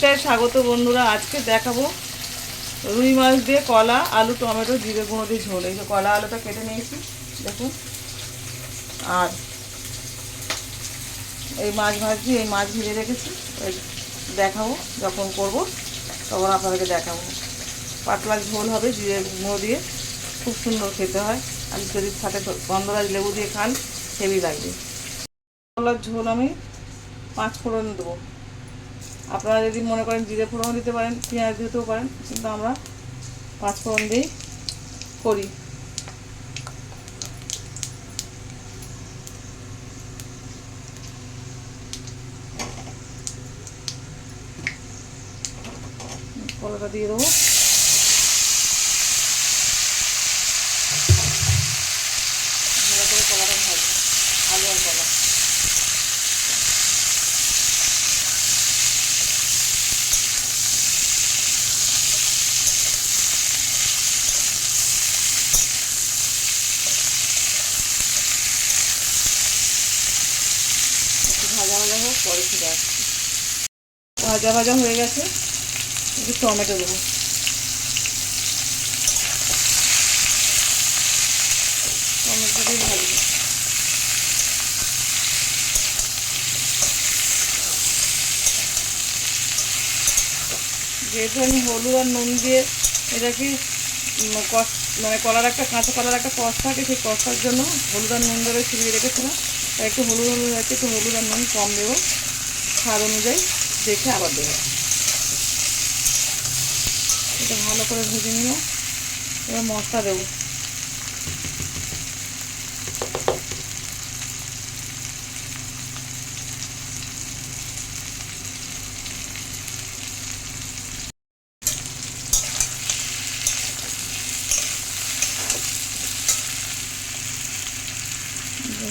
দিকটায় স্বাগত বন্ধুরা। আজকে দেখাবো রুই মাছ দিয়ে কলা আলু টমেটো জিরে গুঁড়ো দিয়ে ঝোল। এই যে কলা আলুটা কেটে নিয়েছি দেখুন, আর এই মাছ ভাজছি, এই মাছ ভেজে রেখেছি। দেখাবো যখন করব তখন আপনাদেরকে দেখাবো। পাতলা ঝোল হবে জিরে গুঁড়ো দিয়ে, খুব সুন্দর খেতে হয়। আর যদি সাথে গন্ধরাজ লেবু দিয়ে খান হেভি লাগবে। কলার ঝোল আমি 5 ফোড়ন দেবো। আপনারা যদি মনে করেন জিরে ফোড়নও দিতে পারেন, পেঁয়াজ দিতেও পারেন, কিন্তু আমরা 5 ফোড়ন দিয়েই করি। কলাটা দিয়ে দেবো। ভালো করে কলাটা ভাজবো, আলু আর কলা। ভাজা ভাজা হোক, পরে ফিরে আসছি। ভাজা ভাজা হয়ে গেছে, একটু টমেটো দেবো। টমেটো দিয়ে ভাজবো। যেহেতু আমি হলুদ আর নুন দিয়ে এটাকে মানে কলার একটা কাঁচা কলার একটা কষ থাকে, সেই কষার জন্য হলুদ আর নুন ধরে ছিটিয়ে রেখেছিলাম। তাই একটু হলুদ হচ্ছে, একটু হলুদ আর নুন কম দেবো, স্বাদ অনুযায়ী দেখে আবার দেবো। এটা ভালো করে ভেজে নিয়ে এবার মশলা দেবো।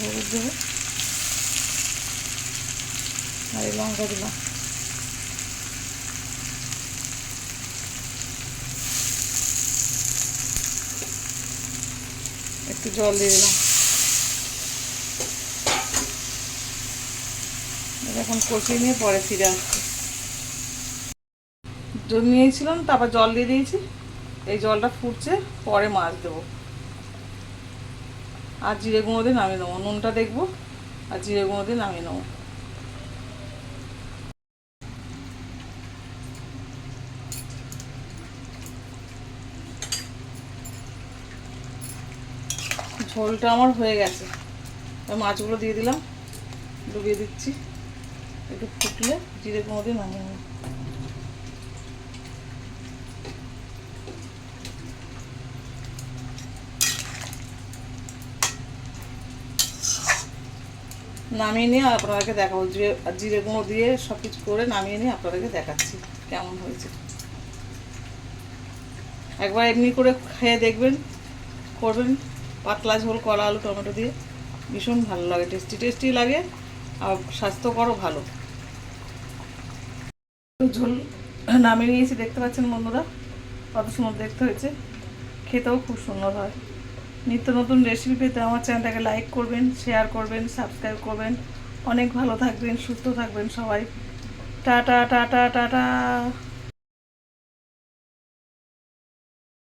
হলুদ দেবো আর এই লঙ্কা দিলাম। একটু জল দিয়ে দিলাম। এখন কষিয়ে নিয়ে পরে ফিরে আসছি। জল নিয়েছিলাম, তারপর জল দিয়ে দিয়েছি। এই জলটা ফুটছে, পরে মাছ দেবো আর জিরে গুঁড়ো দিয়ে নামিয়ে নেবো। নুনটা দেখবো আর জিরে গুঁড়ো দিয়ে নামিয়ে নেবো। ঝোলটা আমার হয়ে গেছে, মাছগুলো দিয়ে দিলাম, ডুবিয়ে দিচ্ছি। একটু ফুটলে জিরে গুঁড়ো দিয়ে নামিয়ে নেব। নামিয়ে নিয়ে আপনাদেরকে দেখাবো। জিরে গুঁড়ো দিয়ে সব কিছু করে নামিয়ে নিয়ে আপনাদেরকে দেখাচ্ছি কেমন হয়েছে। একবার এমনি করে খেয়ে দেখবেন, করবেন। পাতলা ঝোল কলা আলু টমেটো দিয়ে ভীষণ ভালো লাগে, টেস্টি টেস্টি লাগে আর স্বাস্থ্যকরও ভালো। ঝোল নামিয়ে নিয়েছি, দেখতে পাচ্ছেন বন্ধুরা কত সুন্দর দেখতে হয়েছে, খেতেও খুব সুন্দর হয়। নিত্য নতুন রেসিপি পেতে আমার চ্যানেলটাকে লাইক করবেন, শেয়ার করবেন, সাবস্ক্রাইব করবেন। অনেক ভালো থাকবেন, সুস্থ থাকবেন সবাই। Tata tata tata.